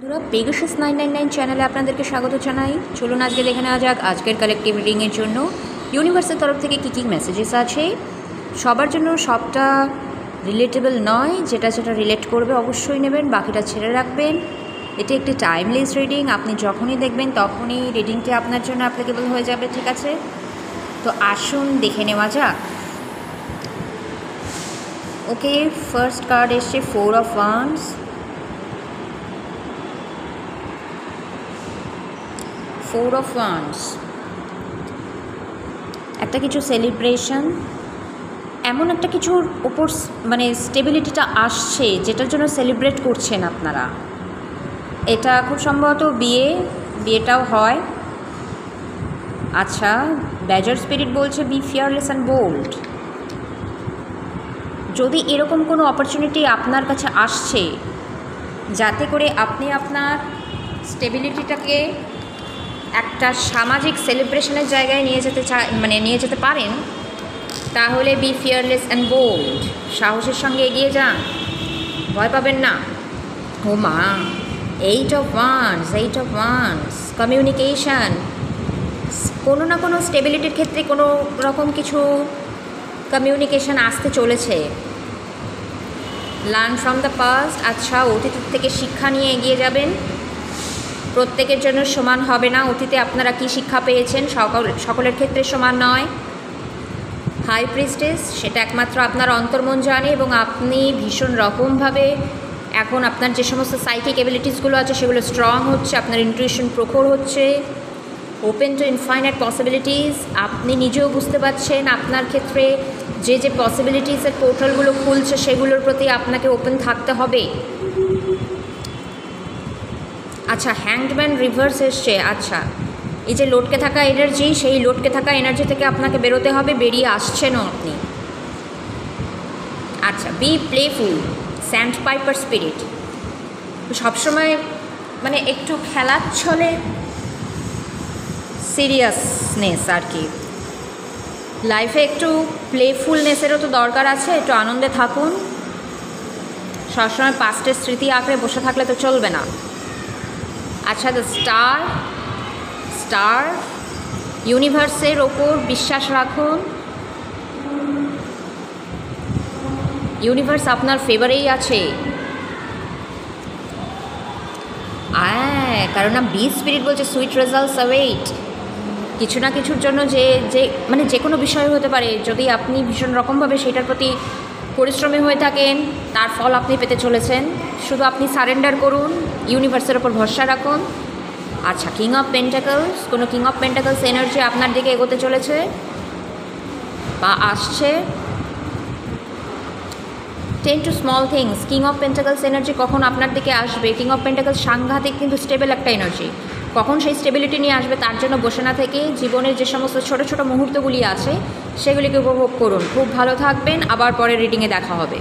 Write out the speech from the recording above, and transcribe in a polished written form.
বন্ধুরা, পেগাসাস 999 চ্যানেলে আপনাদেরকে স্বাগত জানাই। চলুন আজকে দেখে নেওয়া যাক আজকের কালেকটিভ রিডিংয়ের জন্য ইউনিভার্সের তরফ থেকে কী কী মেসেজেস আছে। সবার জন্য সবটা রিলেটেবল নয়, যেটা রিলেট করবে অবশ্যই নেবেন, বাকিটা ছেড়ে রাখবেন। এটি একটি টাইমলেস রিডিং, আপনি যখনই দেখবেন তখনই রিডিংটি আপনার জন্য অ্যাপ্লিকেবল হয়ে যাবে, ঠিক আছে? তো আসুন দেখে নেওয়া যাক। ওকে, ফার্স্ট কার্ড এসছে 4 অফ ওয়ান্ডস, 4 অফ ওয়ান্ডস। একটা কিছু সেলিব্রেশন, এমন একটা কিছুর ওপর মানে স্টেবিলিটিটা আসছে যেটার জন্য সেলিব্রেট করছেন আপনারা। এটা খুব সম্ভবত বিয়েটাও হয়। আচ্ছা, ব্যাজার স্পিরিট বলছে বি ফিয়ারলেস অ্যান্ড বোল্ড। যদি এরকম কোনো অপরচুনিটি আপনার কাছে আসছে যাতে করে আপনি আপনার স্টেবিলিটিটাকে একটা সামাজিক সেলিব্রেশনের জায়গায় নিয়ে যেতে পারেন, তাহলে বি ফিয়ারলেস অ্যান্ড বোল্ড, সাহসের সঙ্গে এগিয়ে যান, ভয় পাবেন না। ও মা, 8 অফ ওয়ান্ডস, কমিউনিকেশান। কোনো না কোনো স্টেবিলিটির ক্ষেত্রে কোনো রকম কিছু কমিউনিকেশান আসতে চলেছে। Learn from the past. আচ্ছা, অতীত থেকে শিক্ষা নিয়ে এগিয়ে যাবেন। প্রত্যেকের জন্য সমান হবে না, অতীতে আপনারা কি শিক্ষা পেয়েছেন সকলের ক্ষেত্রে সমান নয়। হাই প্রিস্টেস, সেটা একমাত্র আপনার অন্তর্মন জানে, এবং আপনি ভীষণ রকমভাবে এখন আপনার যে সমস্ত সাইকিক এবিলিটিসগুলো আছে সেগুলো স্ট্রং হচ্ছে, আপনার ইনটুইশন প্রখর হচ্ছে। ওপেন টু ইনফাইনাইট পসিবিলিটিস, আপনি নিজেও বুঝতে পারছেন আপনার ক্ষেত্রে যে পসিবিলিটিসের পোর্টালগুলো খুলছে সেগুলোর প্রতি আপনাকে ওপেন থাকতে হবে। আচ্ছা, হ্যাংডম্যান রিভার্স এসছে। আচ্ছা, এই যে লটকে থাকা এনার্জি, সেই লটকে থাকা এনার্জি থেকে আপনাকে বেরোতে হবে, বেরিয়ে আসছেনও আপনি। আচ্ছা, be playful, sandpiper spirit. সবসময় মানে একটু খেলার ছলে সিরিয়াসনেস আর কি, লাইফে একটু প্লেফুলনেসেরও তো দরকার আছে, একটু আনন্দে থাকুন। সবসময় পাস্টের স্মৃতি আঁকড়ে বসে থাকলে তো চলবে না। আচ্ছা, দ্য স্টার, ইউনিভার্সের ওপর বিশ্বাস রাখুন, ইউনিভার্স আপনার ফেভারেই আছে। কারণ না, বি স্পিরিট বলছে সুইট রেজাল্টস অ্যাওয়েট। কিছু না কিছুর জন্য যে কোনো বিষয় হতে পারে, যদি আপনি ভীষণ রকমভাবে সেটার প্রতি পরিশ্রমী হয়ে থাকেন, তার ফল আপনি পেতে চলেছেন। শুধু আপনি সারেন্ডার করুন, ইউনিভার্সের ওপর ভরসা রাখুন। আচ্ছা, কিং অফ পেন্টাকলস, কোনো কিং অফ পেন্টাকলস এনার্জি আপনার দিকে এগোতে চলেছে বা আসছে। 10 to small things, king of pentacles energy কখন আপনার দিকে আসবে? কিং অফ পেন্টাকলস সাংঘাতিক কিন্তু স্টেবল একটা এনার্জি। কখন সেই স্টেবিলিটি নিয়ে আসবে তার জন্য বসে না থেকে জীবনের যে সমস্ত ছোট ছোট মুহূর্তগুলি আছে সেগুলিকে উপভোগ করুন। খুব ভালো থাকবেন, আবার পরে রিডিংয়ে দেখা হবে।